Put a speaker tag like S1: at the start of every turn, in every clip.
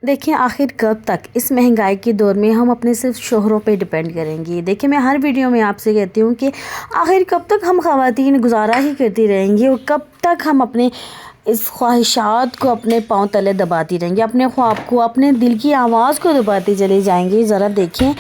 S1: देखिए आखिर कब तक इस महंगाई के दौर में हम अपने सिर्फ शोहरों पे डिपेंड करेंगे। देखिए मैं हर वीडियो में आपसे कहती हूँ कि आखिर कब तक हम ख़वातीन गुजारा ही करती रहेंगी और कब तक हम अपने इस ख्वाहिशात को अपने पाँव तले दबाती रहेंगी, अपने ख्वाब को, अपने दिल की आवाज़ को दबाती चली जाएंगी। ज़रा देखें,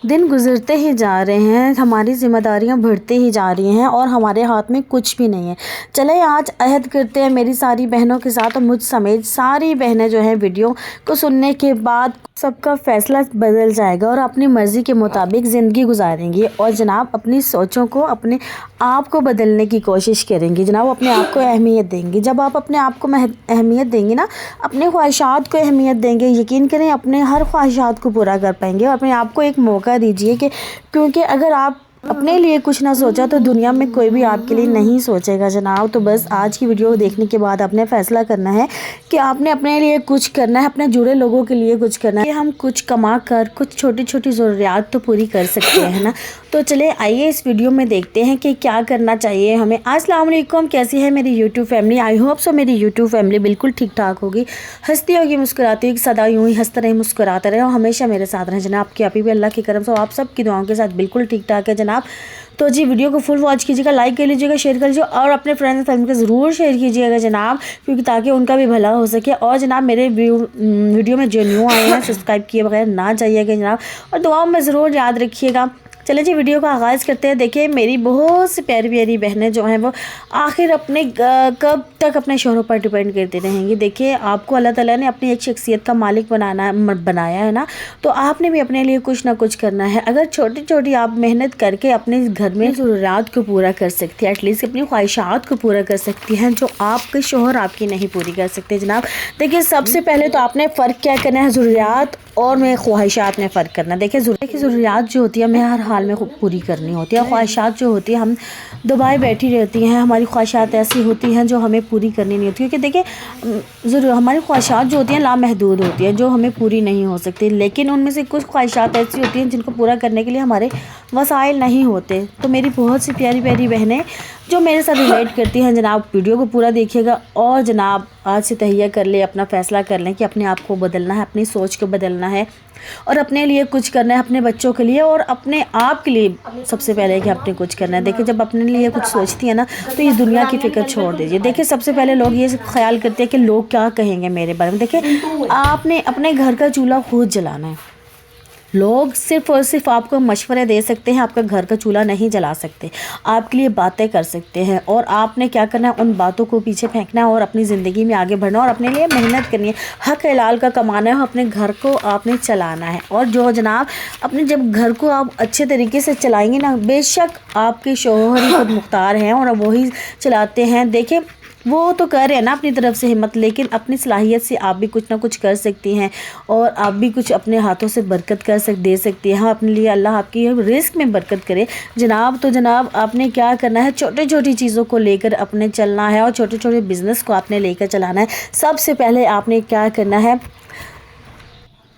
S1: दिन गुज़रते ही जा रहे हैं, हमारी ज़िम्मेदारियां बढ़ती ही जा रही हैं और हमारे हाथ में कुछ भी नहीं है। चले आज अहद करते हैं मेरी सारी बहनों के साथ और मुझ समेत सारी बहनें जो हैं वीडियो को सुनने के बाद सबका फ़ैसला बदल जाएगा और अपनी मर्ज़ी के मुताबिक ज़िंदगी गुजारेंगी और जनाब अपनी सोचों को, अपने आप को बदलने की कोशिश करेंगी। जनाब अपने आप को अहमियत देंगी। जब आप अपने आप को अहमियत देंगी ना, अपने ख्वाहिशात को अहमियत देंगे, यकीन करें अपने हर ख्वाहिशात को पूरा कर पाएंगे। और अपने आप को एक मौका दीजिए कि क्योंकि अगर आप अपने लिए कुछ ना सोचा तो दुनिया में कोई भी आपके लिए नहीं सोचेगा जनाब। तो बस आज की वीडियो को देखने के बाद आपने फ़ैसला करना है कि आपने अपने लिए कुछ करना है, अपने जुड़े लोगों के लिए कुछ करना है। हम कुछ कमा कर कुछ छोटी छोटी ज़रूरियात तो पूरी कर सकते हैं ना। तो चले आइए इस वीडियो में देखते हैं कि क्या करना चाहिए हमें। अस्सलाम वालेकुम, कैसी है मेरी YouTube family. I hope so मेरी यूट्यूब फैमिली बिल्कुल ठीक ठाक होगी, हंसती होगी, मुस्कुराती होगी, सदा यूँ ही हंसते रहे, मुस्कुराते रहे और हमेशा मेरे साथ रहें जनाब। आपकी अभी भी अल्लाह की करम से आप सब की दुआओं के साथ बिल्कुल ठीक ठाक है जनाब। तो जी वीडियो को फुल वॉच कीजिएगा, लाइक कर लीजिएगा, शेयर कर लीजिएगा और अपने फ्रेंड्स एंड फैमिली को ज़रूर शेयर कीजिएगा जनाब, क्योंकि ताकि उनका भी भला हो सके। और जनाब मेरे वीडियो में जो न्यू आए हैं सब्सक्राइब किए बगैर ना जाइएगा जनाब और दुआओं में ज़रूर याद रखिएगा। चले जी वीडियो का आगाज़ करते हैं। देखिए मेरी बहुत सी प्यारी प्यारी बहनें जो हैं वो आखिर अपने कब तक अपने शोहरों पर डिपेंड करती रहेंगी। देखिए आपको अल्लाह ताला ने अपनी एक शख्सियत का मालिक बनाया है ना, तो आपने भी अपने लिए कुछ ना कुछ करना है। अगर छोटी छोटी आप मेहनत करके अपने घर में ज़रूरियात को पूरा कर सकती हैं, एटलीस्ट अपनी ख्वाहिशात को पूरा कर सकती हैं जो आपके शोहर आपकी नहीं पूरी कर सकते जनाब। देखिए सबसे पहले तो आपने फ़र्क क्या करना है, ज़रूरियात और मैं ख्वाहिशात में फ़र्क करना। देखिए ज़रूरियात जो होती है हमें हर हाल में पूरी करनी होती है। ख्वाहिशात जो होती है हम दबाए बैठी रहती हैं। हमारी ख्वाहिशात ऐसी होती हैं जो हमें पूरी करनी नहीं होती, क्योंकि देखिए ज़रूर हमारी ख्वाहिशात जो होती हैं लामहदूद होती हैं, जो हमें पूरी नहीं हो सकती। लेकिन उनमें से कुछ ख्वाहिशात ऐसी होती हैं जिनको पूरा करने के लिए हमारे वसाइल नहीं होते। तो मेरी बहुत सी प्यारी प्यारी बहनें जो मेरे साथ रिलेट करती हैं जनाब, वीडियो को पूरा देखिएगा और जनाब आज से तैयार कर ले, अपना फ़ैसला कर लें कि अपने आप को बदलना है, अपनी सोच को बदलना है और अपने लिए कुछ करना है, अपने बच्चों के लिए और अपने आप के लिए सबसे पहले कि आपने कुछ करना है। देखिए जब अपने लिए कुछ सोचती है ना तो ये दुनिया की फ़िक्र छोड़ दीजिए। देखिए सबसे पहले लोग ये ख्याल करते हैं कि लोग क्या कहेंगे मेरे बारे में। देखिए आपने अपने घर का चूल्हा खुद जलाना है। लोग सिर्फ़ और सिर्फ आपको मशवरे दे सकते हैं, आपका घर का चूल्हा नहीं जला सकते, आपके लिए बातें कर सकते हैं और आपने क्या करना है, उन बातों को पीछे फेंकना है और अपनी ज़िंदगी में आगे बढ़ना और अपने लिए मेहनत करनी है, हक हलाल का कमाना है, अपने घर को आपने चलाना है। और जो जनाब अपने जब घर को आप अच्छे तरीके से चलाएंगे ना, बेशक आपके शौहर ही खुद मुख्तार हैं और वही चलाते हैं। देखिए वो तो कर रहे हैं ना अपनी तरफ से हिम्मत, लेकिन अपनी सलाहियत से आप भी कुछ ना कुछ कर सकती हैं और आप भी कुछ अपने हाथों से बरकत दे सकती हैं। हाँ अपने लिए अल्लाह आपकी रिस्क में बरकत करे जनाब। तो जनाब आपने क्या करना है, छोटी छोटी चीज़ों को लेकर अपने चलना है और छोटे छोटे बिज़नेस को आपने लेकर चलाना है। सबसे पहले आपने क्या करना है,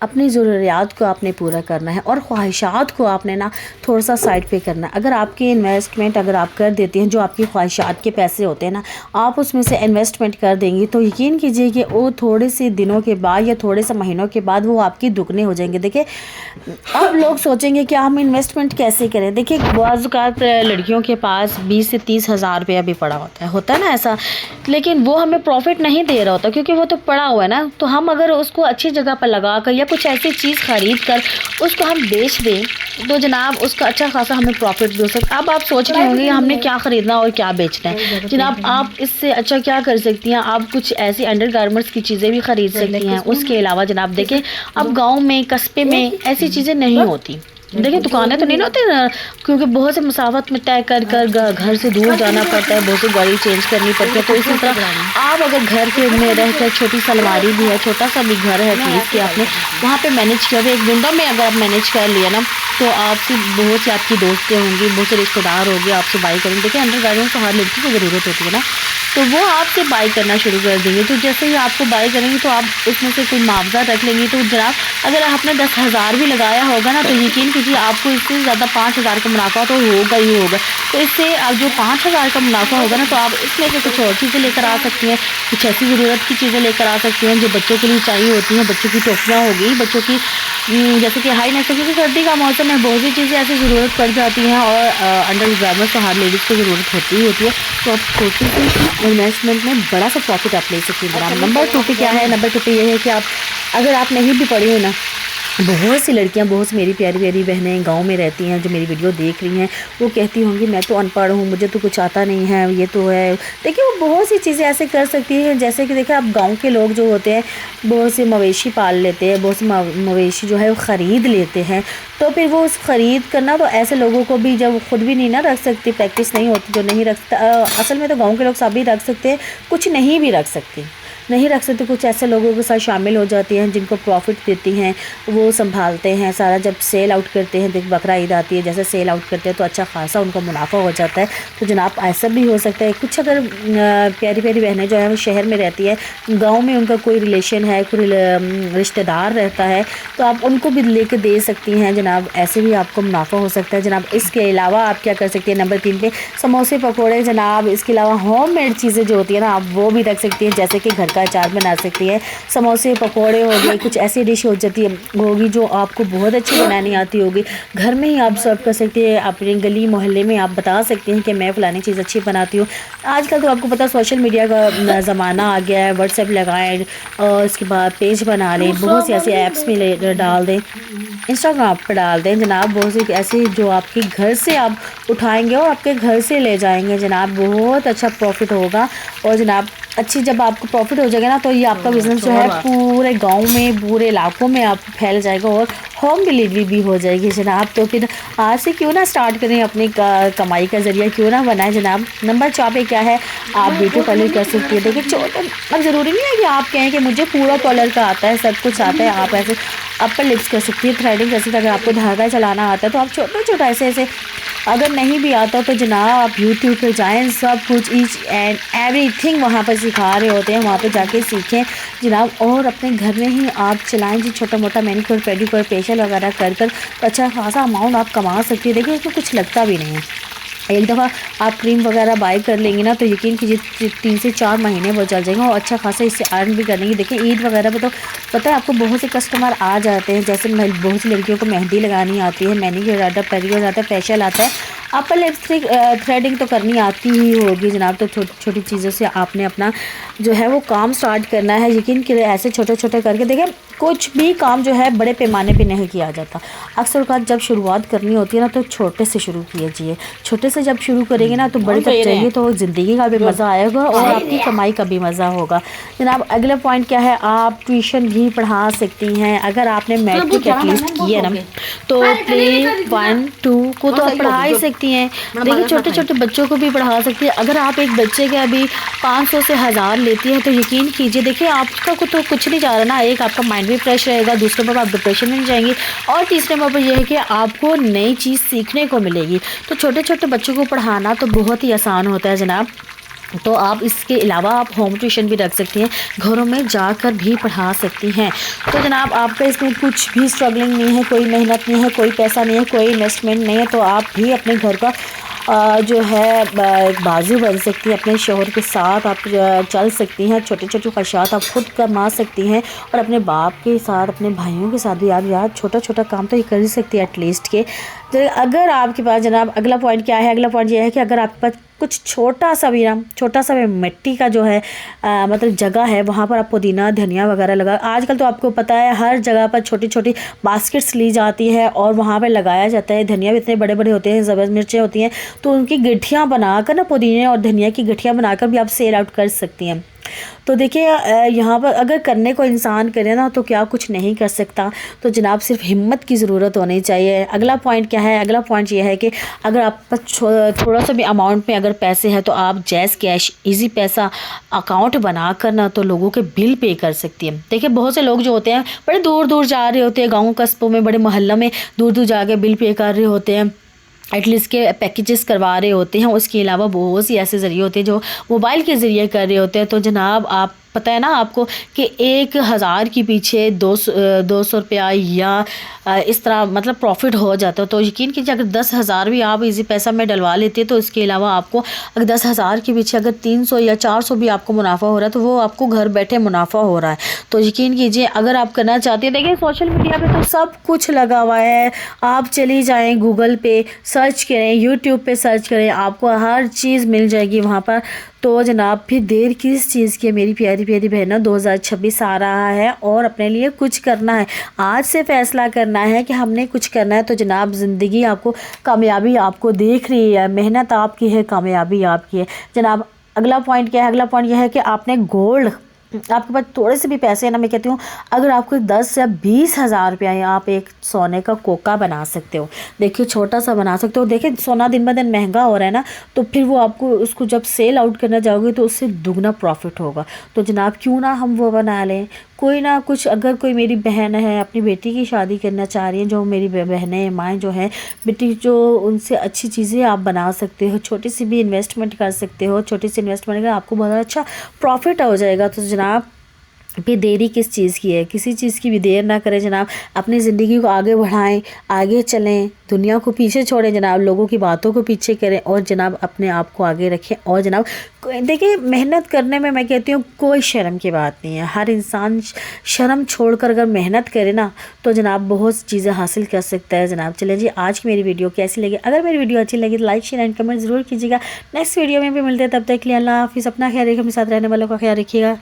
S1: अपनी ज़रूरियात को आपने पूरा करना है और ख्वाहिशात को आपने ना थोड़ा सा साइड पे करना है। अगर आपकी इन्वेस्टमेंट अगर आप कर देती हैं, जो आपकी ख्वाहिशात के पैसे होते हैं ना, आप उसमें से इन्वेस्टमेंट कर देंगी तो यकीन कीजिए कि वो थोड़े से दिनों के बाद या थोड़े से महीनों के बाद वो आपकी दुगने हो जाएंगे। देखिए अब लोग सोचेंगे कि हम इन्वेस्टमेंट कैसे करें। देखिए बाज़ लड़कियों के पास 20 से 30 हज़ार रुपया भी पड़ा होता है ना ऐसा, लेकिन वो हमें प्रॉफिट नहीं दे रहा होता क्योंकि वो तो पड़ा हुआ है ना। तो हम अगर उसको अच्छी जगह पर लगा कर या कुछ ऐसी चीज़ खरीद कर उसको हम बेच दें तो जनाब उसका अच्छा खासा हमें प्रॉफिट भी हो सकता है। अब आप सोच रहे होंगे हमने क्या ख़रीदना और क्या बेचना है। जनाब आप इससे अच्छा क्या कर सकती हैं, आप कुछ ऐसी अंडर गारमेंट्स की चीज़ें भी ख़रीद सकती हैं। उसके अलावा जनाब देखें अब गाँव में कस्बे में ऐसी चीज़ें नहीं होती। देखिए दुकानें तो नहीं होती ना, क्योंकि बहुत से मसाफत में तय कर घर से दूर जाना पड़ता है, बहुत सी गाड़ी चेंज करनी पड़ती है। तो इसी तरह आप अगर घर के में रहकर छोटी सी अलमारी भी है, छोटा सा भी घर है एटलीस्ट कि आपने वहाँ पे मैनेज किया, एक विंडो में अगर आप मैनेज कर लिया ना तो आपसे बहुत सी आपकी दोस्तें होंगी, बहुत से रिश्तेदार होंगे, आपसे बाई करेंगे। देखिए अंडर गारमेंट्स तो हर लड़की को ज़रूरत होती है ना, तो वो आपसे बाई करना शुरू कर देंगे। तो जैसे ही आपको बाई करेंगे तो आप उसमें से कोई मुआवजा रख लेंगे। तो जनाब अगर आपने 10,000 भी लगाया होगा ना तो यकीन कीजिए, आपको इससे ज़्यादा 5,000 का मुनाफा तो होगा ही होगा। तो इससे अब जो 5,000 का मुनाफा होगा ना, तो आप इसमें से कुछ और चीज़ें लेकर आ सकती हैं, कुछ ऐसी ज़रूरत की चीज़ें लेकर आ सकती हैं जो बच्चों के लिए चाहिए होती हैं। बच्चों की टॉफ़ियाँ हो गई, बच्चों की जैसे कि हाई नेक, क्योंकि सर्दी का मौसम है, बहुत सी चीज़ें ऐसी ज़रूरत पड़ जाती हैं और अंडर गारमेंट्स तो हर लेडीज़ को ज़रूरत होती ही होती है। तो आप छोटी सी इन्वेस्टमेंट में बड़ा सा प्रॉफिट आप ले सकती हैं। नंबर 2 पे क्या है, नंबर 2 पे ये है कि आप अगर आप नहीं भी पढ़ी हो ना, बहुत सी लड़कियां, बहुत सी मेरी प्यारी प्यारी बहनें गांव में रहती हैं जो मेरी वीडियो देख रही हैं, वो कहती होंगी मैं तो अनपढ़ हूँ, मुझे तो कुछ आता नहीं है, ये तो है। देखिए वो बहुत सी चीज़ें ऐसे कर सकती हैं, जैसे कि देखिए आप गांव के लोग जो होते हैं बहुत से मवेशी पाल लेते हैं, बहुत से मवेशी जो है वो ख़रीद लेते हैं। तो फिर वो उस ख़रीद करना, तो ऐसे लोगों को भी जब खुद भी नहीं ना रख सकती, प्रैक्टिस नहीं होती, जो नहीं रख सकता, असल में तो गाँव के लोग सभी रख सकते हैं, कुछ नहीं भी रख सकते, कुछ ऐसे लोगों के साथ शामिल हो जाती हैं जिनको प्रॉफिट देती हैं, वो संभालते हैं सारा। जब सेल आउट करते हैं, देख बकरा ईद आती है, जैसे सेल आउट करते हैं तो अच्छा खासा उनको मुनाफा हो जाता है। तो जनाब ऐसा भी हो सकता है। कुछ अगर प्यारी प्यारी बहनें जो है वो शहर में रहती है, गाँव में उनका कोई रिलेशन है, कोई रिश्तेदार रहता है, तो आप उनको भी लेकर दे सकती हैं जनाब, ऐसे भी आपको मुनाफा हो सकता है जनाब। इसके अलावा आप क्या कर सकती हैं, नंबर 3 पे समोसे पकौड़े जनाब। इसके अलावा होम मेड चीज़ें जो होती है ना, आप वो भी रख सकती हैं, जैसे कि घर का अचार बना सकती है, समोसे पकौड़े हो गए, कुछ ऐसी डिश हो जाती है होगी जो आपको बहुत अच्छी बनानी आती होगी, घर में ही आप सर्व कर सकती है। अपने गली मोहल्ले में आप बता सकती हैं कि मैं फ़लानी चीज़ अच्छी बनाती हूँ। आजकल तो आपको पता है सोशल मीडिया का ज़माना आ गया है, व्हाट्सएप लगाएं और उसके बाद पेज बना लें, बहुत सी ऐसी ऐप्स में डाल दें, इंस्टाग्राम पर डाल दें जनाब। बहुत सी ऐसी जो आपके घर से आप उठाएंगे और आपके घर से ले जाएंगे जनाब, बहुत अच्छा प्रॉफिट होगा। और जनाब अच्छी जब आपको प्रॉफिट हो जाएगा ना, तो ये आपका बिज़नेस जो है पूरे गांव में, पूरे इलाकों में आप फैल जाएगा और होम डिलीवरी भी हो जाएगी जनाब। तो फिर आज से क्यों ना स्टार्ट करें, अपनी कमाई का ज़रिया क्यों ना बनाएं जनाब। नंबर 4 पे क्या है, आप ब्यूटी पार्लर कर सकती है। देखिए छोटे, अब ज़रूरी नहीं है कि आप कहें कि मुझे पूरा पार्लर का आता है, सब कुछ आता है। आप ऐसे अपर लिप्स कर सकती है, थ्रेडिंग कर सकती है। अगर आपको धागा चलाना आता है तो आप छोटा छोटा ऐसे अगर नहीं भी आता तो जनाब आप यूट्यूब पर जाएं, सब कुछ ईच एंड एवरीथिंग वहाँ पर सिखा रहे होते हैं, वहाँ पर जाके सीखें जनाब। और अपने घर में ही आप चलाएं जी, छोटा मोटा मैनिक्योर पेडिक्योर फेशियल वगैरह कर तो अच्छा खासा अमाउंट आप कमा सकती है। देखिए उसमें कुछ लगता भी नहीं है। एक दफ़ा आप क्रीम वगैरह बाय कर लेंगे ना, तो यकीन कीजिए 3 से 4 महीने वो चल जाएंगे और अच्छा खासा इससे अर्न भी कर लेंगे। देखिए ईद वगैरह पे तो पता है आपको बहुत से कस्टमर आ जाते हैं, जैसे बहुत सी लड़कियों को मेहंदी लगानी आती है, मैनिक्योर आता है, पेडिक्योर आता है, फेशियल आता है, अपर लिप्स थ्रेडिंग तो करनी आती ही होगी जनाब। तो छोटी छोटी चीज़ों से आपने अपना जो है वो काम स्टार्ट करना है। यकीन करें ऐसे छोटे छोटे करके देखें, कुछ भी काम जो है बड़े पैमाने पे नहीं किया जाता। अक्सर बात जब शुरुआत करनी होती है ना, तो छोटे से शुरू कीजिए। छोटे से जब शुरू करेंगे ना, तो बड़े तक जाएंगे तो ज़िंदगी का भी मज़ा आएगा और आपकी कमाई का भी मज़ा होगा जनाब। अगला पॉइंट क्या है, आप ट्यूशन भी पढ़ा सकती हैं। अगर आपने मैट्रिक एटलीस्ट की है ना, तो प्ले 1 2 को तो आप पढ़ा ही सकती हैं। देखिए छोटे छोटे बच्चों को भी पढ़ा सकती है। अगर आप एक बच्चे के अभी 500 से 1000 लेती हैं, तो यकीन कीजिए देखिए आपका को तो कुछ नहीं जा रहा ना, एक आपका माइंड भी फ्रेश रहेगा, दूसरे पर आप डिप्रेशन में नहीं जाएंगी, और तीसरे पर यह है कि आपको नई चीज़ सीखने को मिलेगी। तो छोटे छोटे बच्चों को पढ़ाना तो बहुत ही आसान होता है जनाब। तो आप इसके अलावा आप होम ट्यूशन भी रख सकती हैं, घरों में जाकर भी पढ़ा सकती हैं। तो जनाब आपका इसमें कुछ भी स्ट्रगलिंग नहीं है, कोई मेहनत नहीं है, कोई पैसा नहीं है, कोई इन्वेस्टमेंट नहीं है। तो आप भी अपने घर का जो है एक बाजू बन सकती हैं, अपने शौहर के साथ आप चल सकती हैं, छोटे छोटे ख्वाहिशात आप खुद कमा सकती हैं, और अपने बाप के साथ, अपने भाइयों के साथ भी आप यार छोटा छोटा काम तो ये कर ही सकती है एटलीस्ट के। तो अगर आपके पास जनाब अगला पॉइंट क्या है, अगला पॉइंट ये है कि अगर आपके पास कुछ छोटा सा भी मिट्टी का जो है मतलब जगह है, वहाँ पर आप पुदीना धनिया वगैरह लगा, आजकल तो आपको पता है हर जगह पर छोटी छोटी बास्केट्स ली जाती है और वहाँ पर लगाया जाता है। धनिया भी इतने बड़े बड़े होते हैं, ज़बरदस्त मिर्चें होती हैं, तो उनकी गठियाँ बनाकर ना, पुदीने और धनिया की गठियाँ बनाकर भी आप सेल आउट कर सकती हैं। तो देखिए यहाँ पर अगर करने को इंसान करे ना, तो क्या कुछ नहीं कर सकता। तो जनाब सिर्फ हिम्मत की ज़रूरत होनी चाहिए। अगला पॉइंट क्या है, अगला पॉइंट ये है कि अगर आप पास थोड़ा सा भी अमाउंट में अगर पैसे हैं, तो आप जैज़ कैश इजी पैसा अकाउंट बना कर ना, तो लोगों के बिल पे कर सकती है। देखिए बहुत से लोग जो होते हैं बड़े दूर दूर जा रहे होते हैं, गाँव कस्बों में, बड़े मोहल्लों में दूर दूर जाके बिल पे कर रहे होते हैं, एटलीस्ट के पैकेजेस करवा रहे होते हैं। उसके अलावा बहुत सी ऐसे ज़रिए होते हैं जो मोबाइल के ज़रिए कर रहे होते हैं। तो जनाब आप पता है ना आपको कि 1000 के पीछे 200 रुपया या इस तरह मतलब प्रॉफिट हो जाता है। तो यकीन कीजिए अगर 10,000 भी आप इजी पैसा में डलवा लेते तो इसके अलावा आपको अगर 10,000 के पीछे अगर 300 या 400 भी आपको मुनाफा हो रहा है तो वो आपको घर बैठे मुनाफा हो रहा है। तो यकीन कीजिए अगर आप करना चाहते हैं, देखिए सोशल मीडिया पे तो सब कुछ लगा हुआ है। आप चली जाएं गूगल पे सर्च करें, यूट्यूब पे सर्च करें, आपको हर चीज़ मिल जाएगी वहाँ पर। तो जनाब फिर देर किस चीज़ की है मेरी प्यारी प्यारी बहनों, 2026 आ रहा है और अपने लिए कुछ करना है। आज से फैसला करना है कि हमने कुछ करना है। तो जनाब ज़िंदगी आपको कामयाबी आपको देख रही है, मेहनत आपकी है, कामयाबी आपकी है। जनाब अगला पॉइंट क्या है? अगला पॉइंट यह है कि आपने गोल्ड, आपके पास थोड़े से भी पैसे हैं ना, मैं कहती हूँ अगर आपको 10 या 20,000 रुपया है आप एक सोने का कोका बना सकते हो। देखिए छोटा सा बना सकते हो। देखिए सोना दिन ब दिन महंगा हो रहा है ना, तो फिर वो आपको उसको जब सेल आउट करना जाओगे तो उससे दुगना प्रॉफिट होगा। तो जनाब क्यों ना हम वो बना लें। कोई ना कुछ, अगर कोई मेरी बहन है अपनी बेटी की शादी करना चाह रही है, जो मेरी बहनें माएँ जो हैं बेटी, जो उनसे अच्छी चीज़ें आप बना सकते हो, छोटी सी भी इन्वेस्टमेंट कर सकते हो। छोटी सी इन्वेस्टमेंट का आपको बहुत अच्छा प्रॉफिट हो जाएगा। तो जनाब भी देरी किस चीज़ की है, किसी चीज़ की भी देर ना करें जनाब। अपनी ज़िंदगी को आगे बढ़ाएं, आगे चलें, दुनिया को पीछे छोड़ें जनाब, लोगों की बातों को पीछे करें और जनाब अपने आप को आगे रखें। और जनाब देखिए मेहनत करने में मैं कहती हूँ कोई शर्म की बात नहीं है। हर इंसान शर्म छोड़कर अगर मेहनत करे ना तो जनाब बहुत चीज़ें हासिल कर सकता है जनाब। चलिए जी, आज की मेरी वीडियो कैसी लगी? अगर मेरी वीडियो अच्छी लगी तो लाइक शेयर एंड कमेंट ज़रूर कीजिएगा। नेक्स्ट वीडियो में भी मिलते हैं, तब तक के लिए अल्लाह हाफिज़। अपना ख्याल रखिए, अपने साथ रहने वालों का ख्याल रखिएगा।